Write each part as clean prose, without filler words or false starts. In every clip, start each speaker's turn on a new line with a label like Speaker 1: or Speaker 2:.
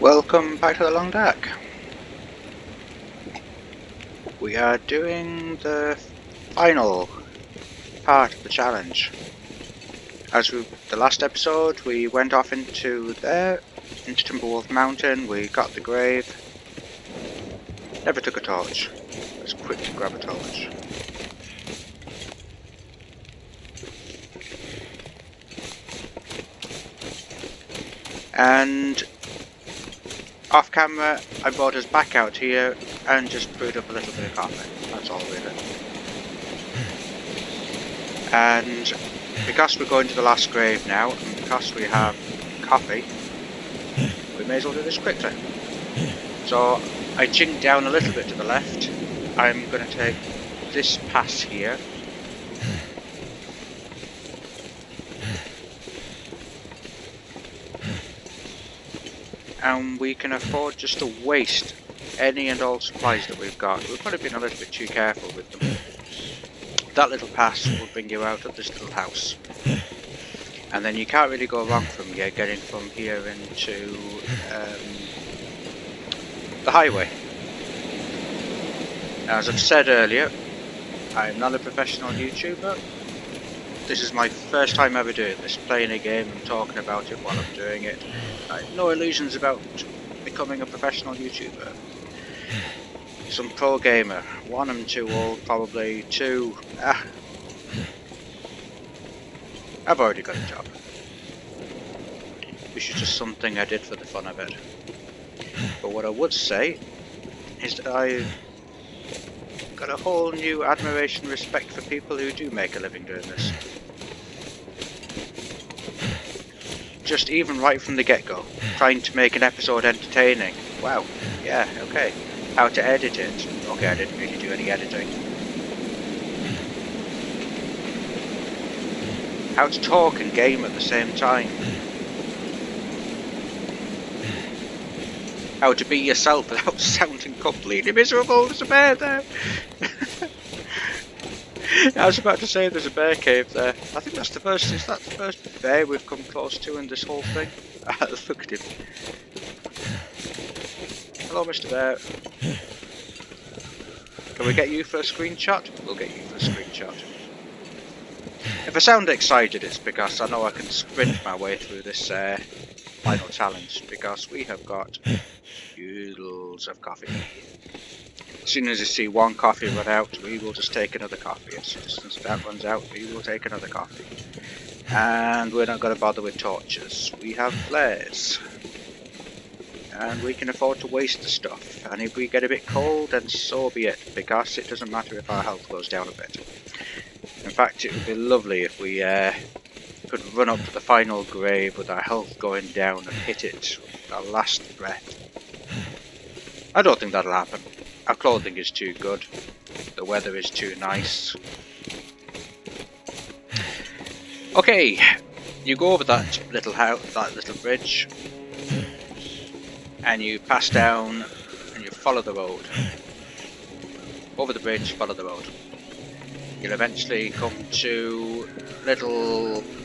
Speaker 1: Welcome back to the Long Dark. We are doing the final part of the challenge. The last episode, we went off into Timberwolf Mountain, we got the grave. Never took a torch. Let's quickly grab a torch. And off camera, I brought us back out here and just brewed up a little bit of coffee. That's all really. And because we're going to the last grave now, and because we have coffee, we may as well do this quickly. So I jinked down a little bit to the left. I'm going to take this pass here. And we can afford just to waste any and all supplies that we've got. We've probably been a little bit too careful with them. That little pass will bring you out of this little house. And then you can't really go wrong from here, getting from here into the highway. Now, as I've said earlier, I'm not a professional YouTuber. This is my first time ever doing this, playing a game and talking about it while I'm doing it. I have no illusions about becoming a professional YouTuber. Some pro gamer. One, I'm too old, probably. Two, I've already got a job. Which is just something I did for the fun of it. But what I would say is that I've got a whole new admiration and respect for people who do make a living doing this. Just even right from the get-go, trying to make an episode entertaining. Wow, yeah, okay. How to edit it. Okay, I didn't really do any editing. How to talk and game at the same time. How to be yourself without sounding completely miserable. There's a bear there. I was about to say there's a bear cave there. I think that's the first. Is that the first bear we've come close to in this whole thing? Look at him. Hello, Mr. Bear. Can we get you for a screenshot? We'll get you for a screenshot. If I sound excited, it's because I know I can sprint my way through this final challenge, because we have got oodles of coffee. As soon as you see one coffee run out, we will just take another coffee. As soon as that runs out, we will take another coffee. And we're not going to bother with torches. We have flares. And we can afford to waste the stuff. And if we get a bit cold, then so be it, because it doesn't matter if our health goes down a bit. In fact, it would be lovely if we could run up to the final grave with our health going down and hit it with our last breath. I don't think that'll happen. Our clothing is too good. The weather is too nice. Okay, you go over that little house, that little bridge, and you pass down and you follow the road. Over the bridge, follow the road. You'll eventually come to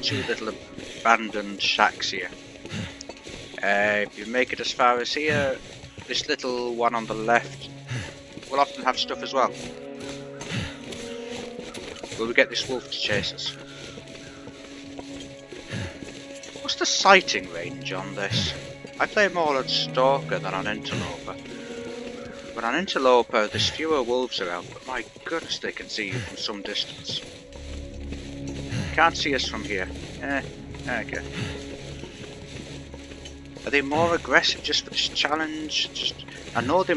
Speaker 1: two little abandoned shacks here. If you make it as far as here, this little one on the left will often have stuff as well. Will we get this wolf to chase us? What's the sighting range on this? I play more on Stalker than on Interloper. But on Interloper there's fewer wolves around, but my goodness, they can see you from some distance. Can't see us from here. Okay. Are they more aggressive just for this challenge? I know they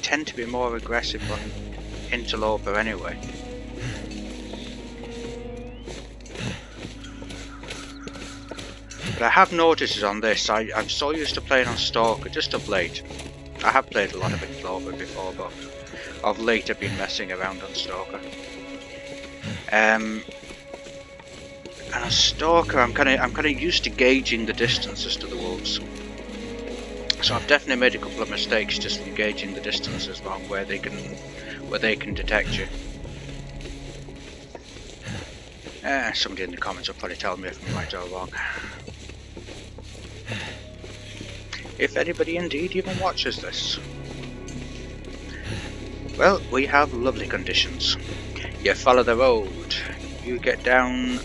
Speaker 1: tend to be more aggressive on Interloper anyway. But I have noticed on this, I'm so used to playing on Stalker just of late. I have played a lot of Interloper before, but of late I've been messing around on Stalker. And on Stalker, I'm kind of used to gauging the distances to the wolves. So I've definitely made a couple of mistakes just from gauging the distances along where they can detect you. Somebody in the comments will probably tell me if I'm right or wrong. if anybody indeed even watches this. Well, we have lovely conditions. You follow the road, you get down.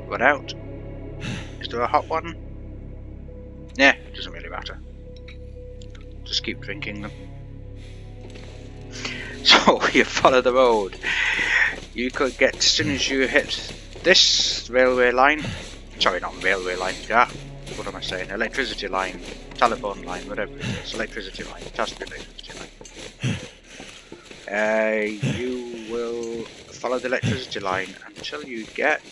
Speaker 1: Run out. Is there a hot one? Yeah, doesn't really matter. Just keep drinking them. So you follow the road. You could get, as soon as you hit this railway line, sorry, not railway line, what am I saying? Electricity line, telephone line, whatever it is, electricity line, it has to be electricity line. You will follow the electricity line until you get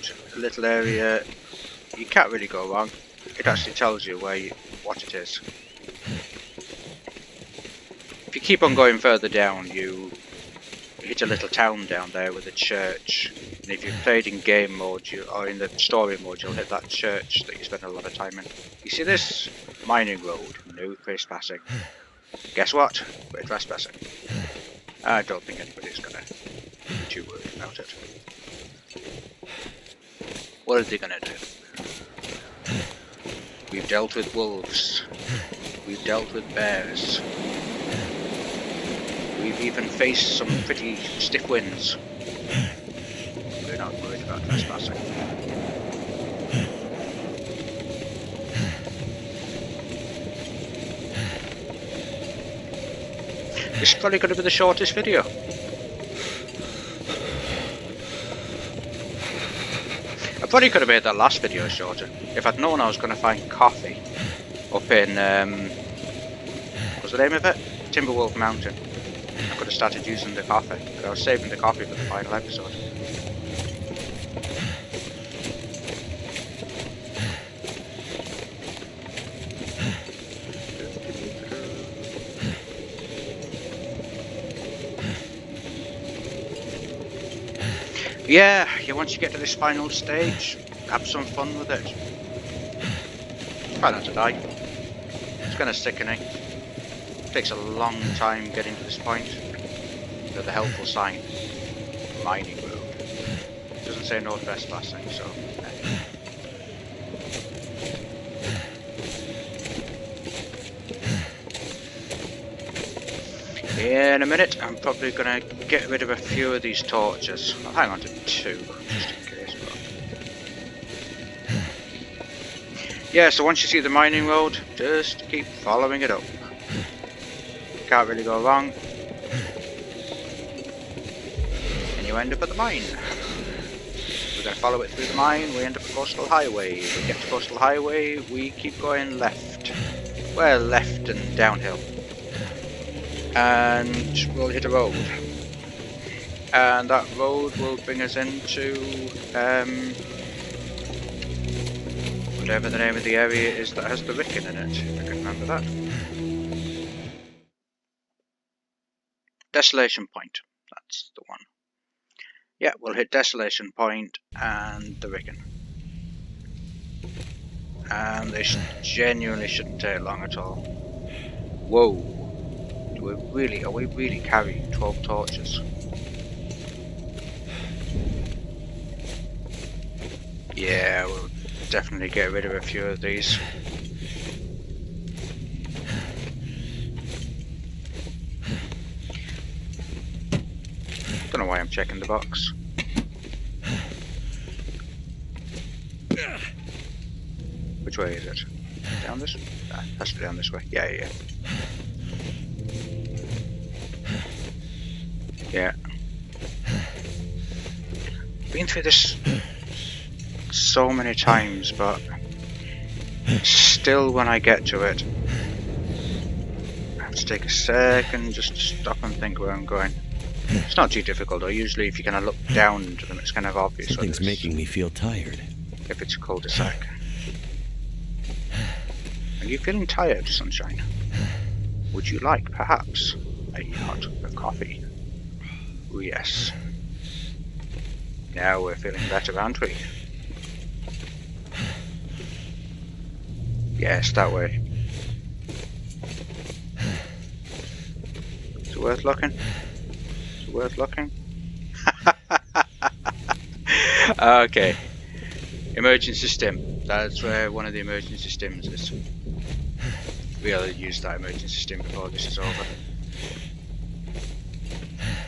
Speaker 1: to a little area. You can't really go wrong. It actually tells you what it is. If you keep on going further down, you hit a little town down there with a church. And if you've played in game mode, or in the story mode, you'll hit that church that you spend a lot of time in. You see this? Mining road. No trespassing. Guess what? We're trespassing. I don't think anybody's gonna be too worried about it. What are they gonna do? We've dealt with wolves. We've dealt with bears. We've even faced some pretty stiff winds. We're not worried about trespassing. This is probably going to be the shortest video. I probably could have made that last video shorter. If I'd known I was going to find coffee up in, what's the name of it? Timberwolf Mountain. I could have started using the coffee, but I was saving the coffee for the final episode. Yeah, once you get to this final stage, have some fun with it. Try not to die. It's kind of sickening. It takes a long time getting to this point. But the helpful sign, mining road. It doesn't say no trespassing, so. In a minute, I'm probably going to get rid of a few of these torches. I'll hang on to 2, just in case. But... yeah, so once you see the mining road, just keep following it up. Can't really go wrong. And you end up at the mine. We're going to follow it through the mine, we end up at Coastal Highway. We get to Coastal Highway, we keep going left. Well, left and downhill. And we'll hit a road, and that road will bring us into whatever the name of the area is that has the Ricken in it. I can remember that. Desolation Point, that's the one. Yeah, we'll hit Desolation Point and the Ricken. And they genuinely shouldn't take long at all. Whoa. Are we really carrying 12 torches? Yeah, we'll definitely get rid of a few of these. Don't know why I'm checking the box. Which way is it? Down this? Has to be down this way. Yeah. Yeah. Been through this so many times, but still when I get to it, I have to take a second just to stop and think where I'm going. It's not too difficult though. Usually if you kind of look down into them, it's kind of obvious.
Speaker 2: Something's making me feel tired.
Speaker 1: If it's a cul-de-sac. Are you feeling tired, Sunshine? Would you like, perhaps, a hot cup of coffee? Oh, yes. Now we're feeling better, aren't we? Yes, that way. Is it worth looking? Is it worth looking? Okay. Emergency stim. That's where one of the emergency stims is. We'll use that emergency stim before this is over.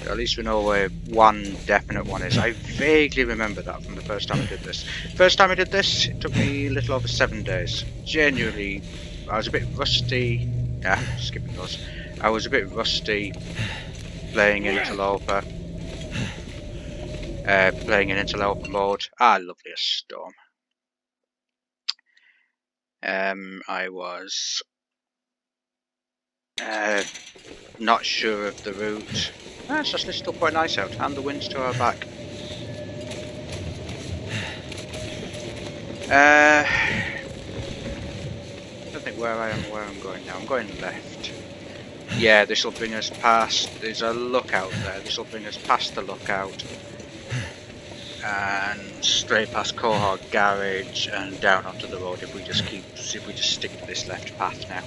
Speaker 1: At least we know where one definite one is. I vaguely remember that from the first time I did this. First time I did this, it took me a little over 7 days. Genuinely, I was a bit rusty. Yeah, skipping those. I was a bit rusty playing Interloper. Playing in Interloper mode. Lovely as storm. I was not sure of the route. It's actually still quite nice out, and the wind's to our back. I don't think where I'm going now. I'm going left. Yeah, this will bring us past. There's a lookout there. This will bring us past the lookout and straight past Cohort Garage and down onto the road. If we just stick to this left path now.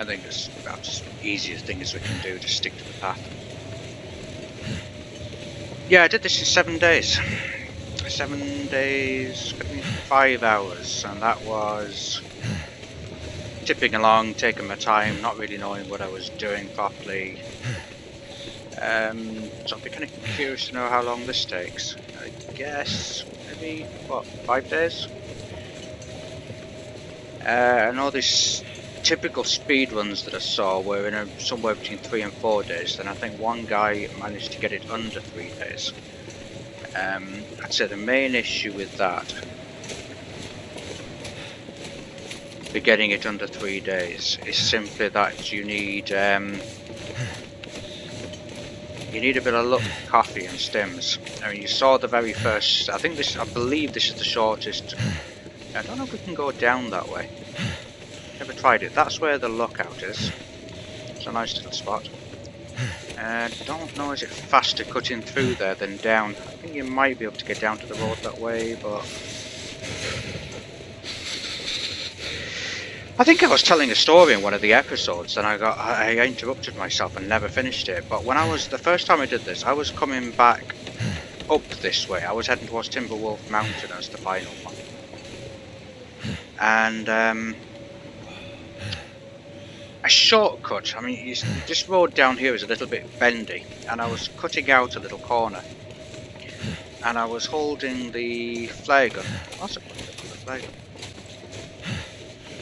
Speaker 1: I think it's about as easiest thing as we can do, just stick to the path. Yeah, I did this in 7 days. 7 days, 5 hours, and that was tipping along, taking my time, not really knowing what I was doing properly. So I'd be kind of curious to know how long this takes. I guess maybe, what, 5 days? I know this typical speed runs that I saw were in somewhere between 3 and 4 days, and I think one guy managed to get it under 3 days. I'd say the main issue with that, for getting it under 3 days, is simply that you need a bit of luck, coffee and stims. I mean, you saw the very first. I believe this is the shortest. I don't know if we can go down that way. Never tried it. That's where the lookout is. It's a nice little spot. Don't know, is it faster cutting through there than down? I think you might be able to get down to the road that way, but I think I was telling a story in one of the episodes, and I interrupted myself and never finished it. But the first time I did this, I was coming back up this way. I was heading towards Timberwolf Mountain as the final one, and a shortcut. I mean, this road down here is a little bit bendy, and I was cutting out a little corner, and I was holding the flare gun. What's it called? The flare gun.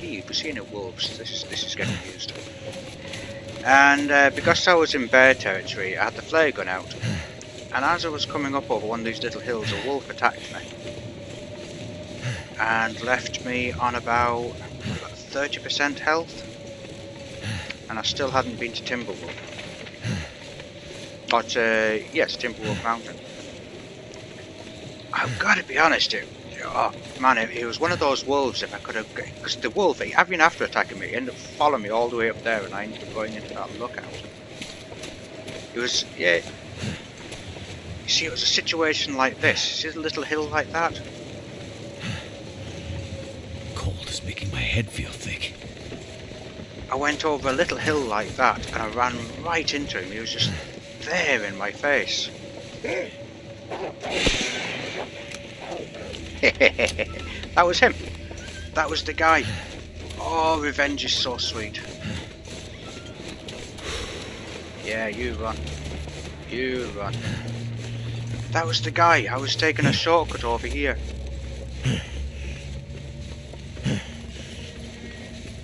Speaker 1: We're seeing it, wolves. This is getting used. And because I was in bear territory, I had the flare gun out, and as I was coming up over one of these little hills, a wolf attacked me and left me on about 30% health. And I still hadn't been to Timberwolf. But, yes, Timberwolf Mountain. I've got to be honest, it was one of those wolves. If I could have, because the wolf, having after attacking me, ended up following me all the way up there, and I ended up going into that lookout. It was, yeah. You see, it was a situation like this. See a little hill like that?
Speaker 2: Cold is making my head feel thick.
Speaker 1: I went over a little hill like that, and I ran right into him. He was just there in my face. That was him. That was the guy. Oh, revenge is so sweet. Yeah, you run. You run. That was the guy. I was taking a shortcut over here.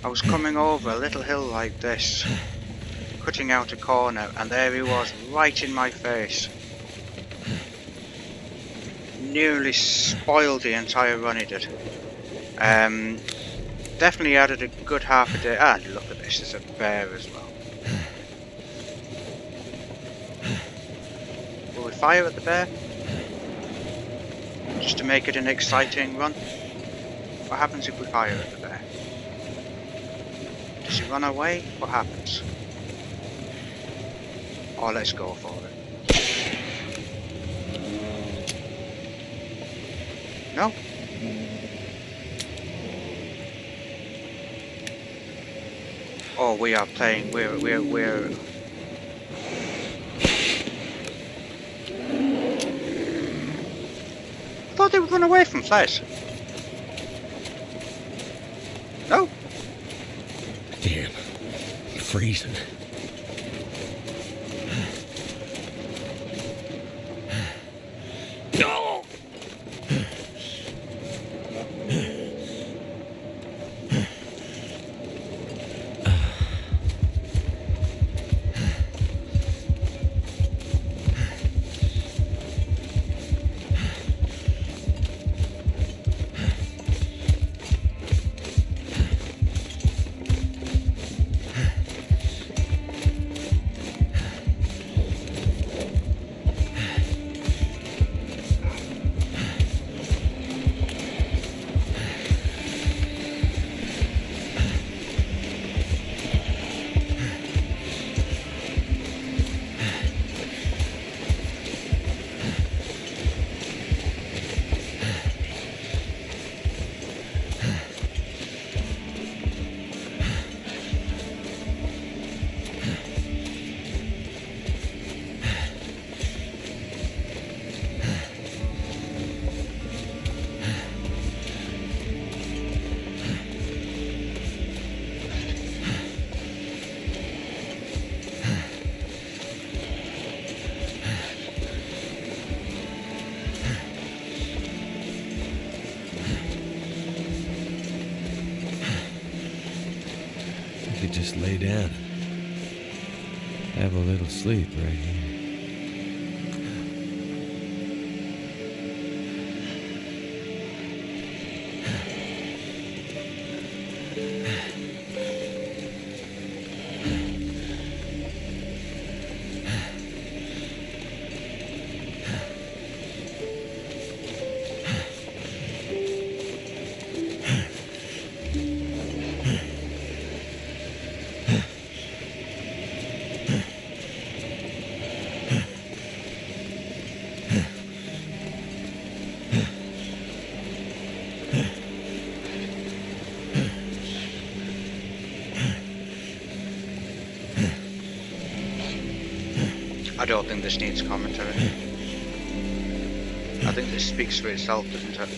Speaker 1: I was coming over a little hill like this, cutting out a corner, and there he was, right in my face. Nearly spoiled the entire run he did. Definitely added a good half a day. Look at this, there's a bear as well. Will we fire at the bear? Just to make it an exciting run? What happens if we fire at the bear? Does he run away? What happens? Oh, let's go for it. No? Oh, we are playing. We're. I thought they would run away from flares.
Speaker 2: freezing. Oh! Just lay down. Have a little sleep right here.
Speaker 1: I don't think this needs commentary. I think this speaks for itself, doesn't it?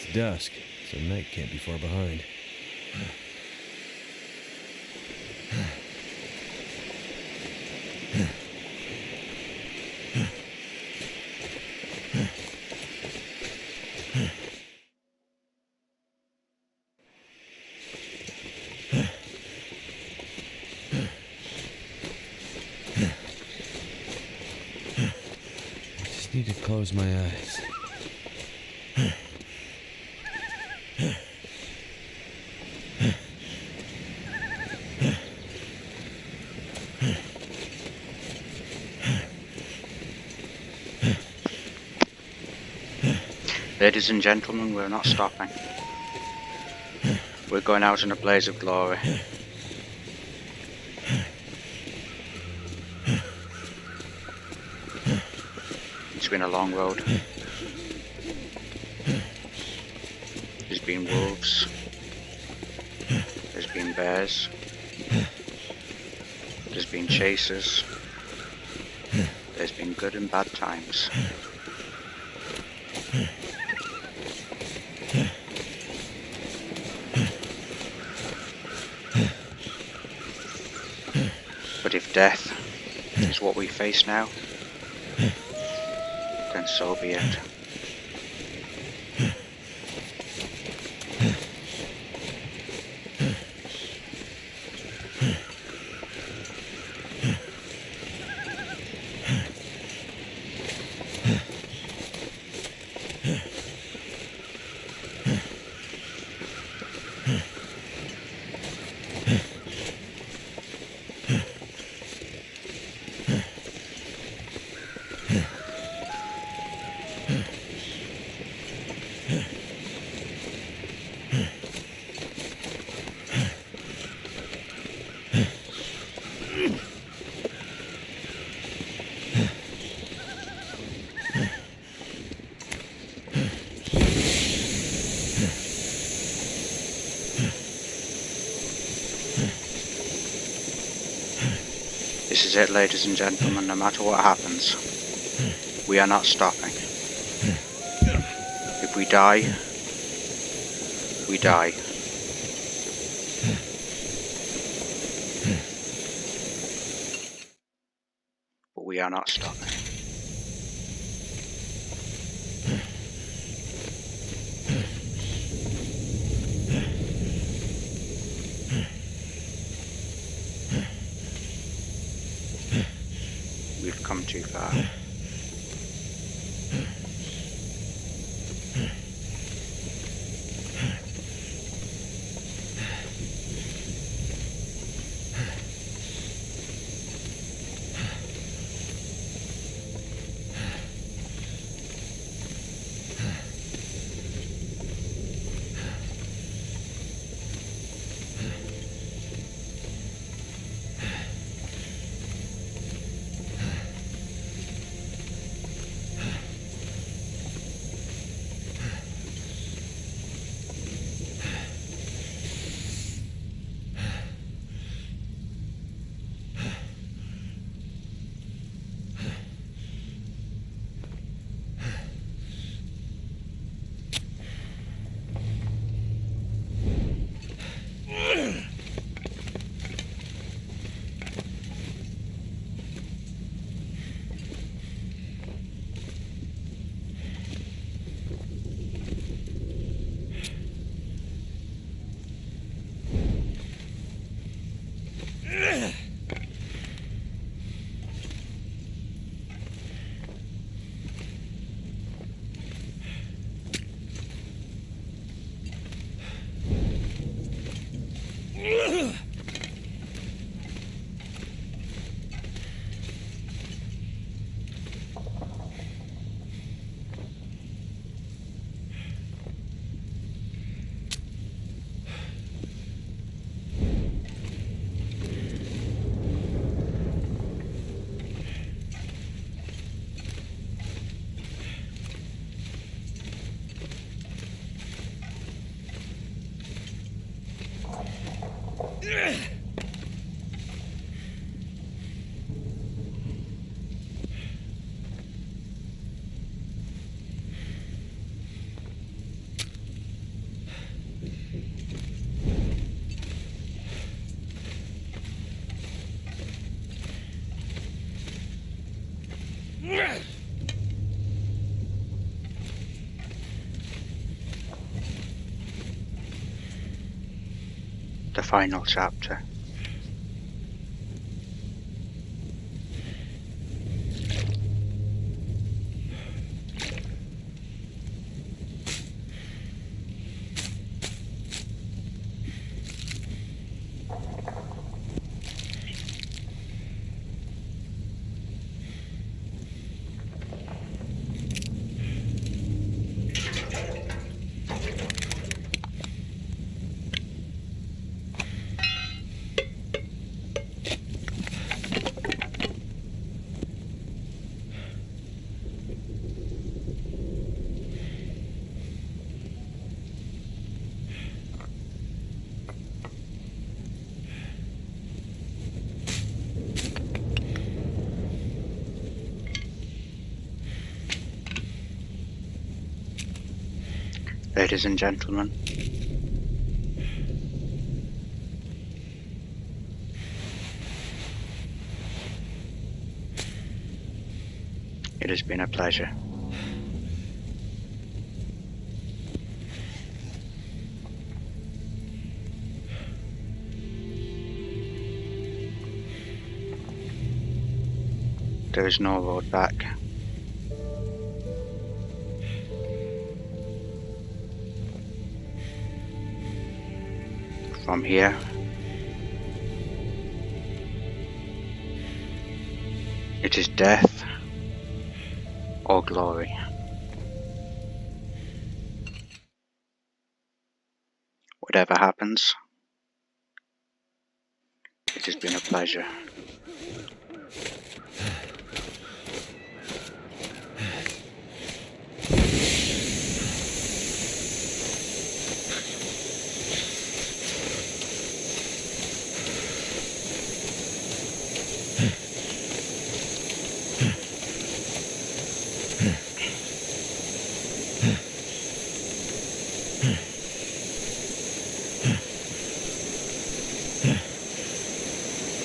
Speaker 2: It's dusk, so night can't be far behind. Just need to close my eyes.
Speaker 1: Ladies and gentlemen, we're not stopping. We're going out in a blaze of glory. It's been a long road. There's been wolves. There's been bears. There's been chasers. There's been good and bad times. But if death is what we face now, then then so be it. This is it, ladies and gentlemen, no matter what happens, we are not stopping. If we die, we die. But we are not stopping. We've come too far. The final chapter. Ladies and gentlemen, it has been a pleasure. There is no road back. From here, it is death or glory. Whatever happens, it has been a pleasure.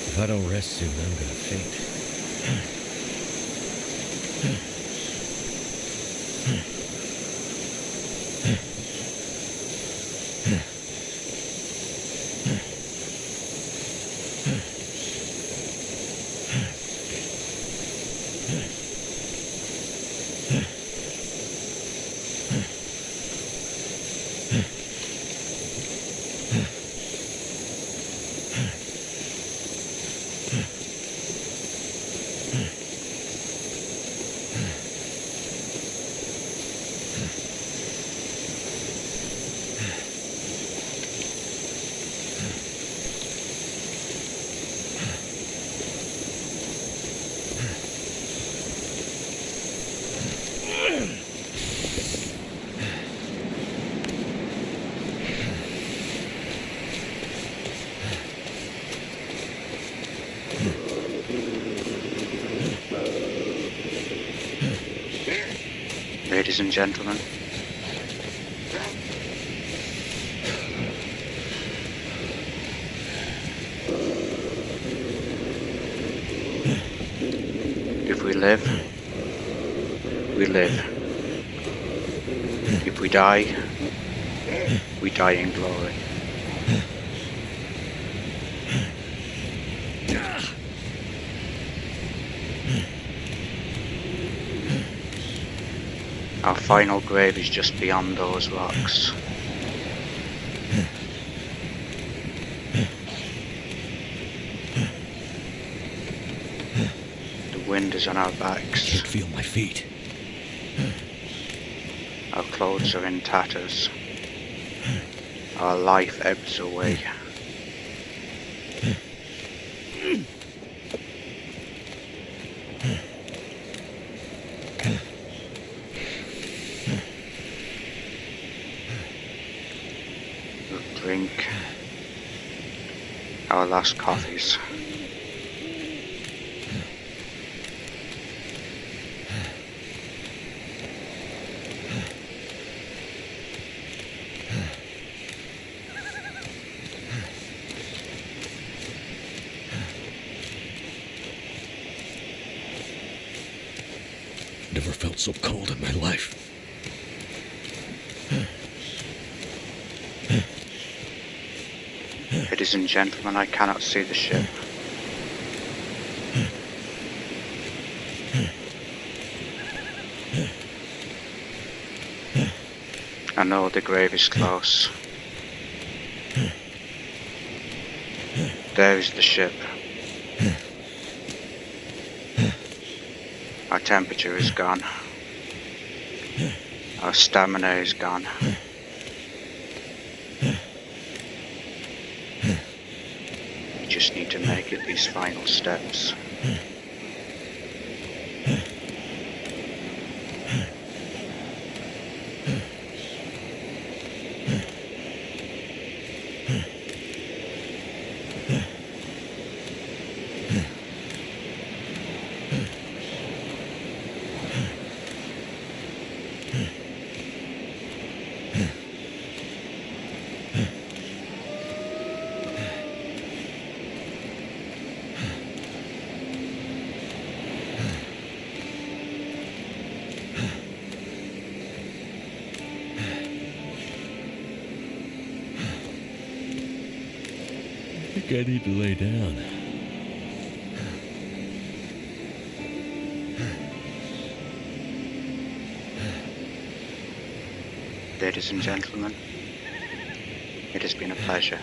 Speaker 2: If I don't rest soon, I'm gonna faint.
Speaker 1: Ladies and gentlemen, if we live, we live. If we die in glory. Our final grave is just beyond those rocks. The wind is on our backs.
Speaker 2: Can't feel my feet.
Speaker 1: Our clothes are in tatters. Our life ebbs away. We'll drink our last coffees.
Speaker 2: Never felt so cold in my life.
Speaker 1: Ladies and gentlemen, I cannot see the ship. I know the grave is close. There is the ship. Our temperature is gone. Our stamina is gone. We just need to make it these final steps.
Speaker 2: I think I need to lay down.
Speaker 1: Ladies and gentlemen, it has been a pleasure.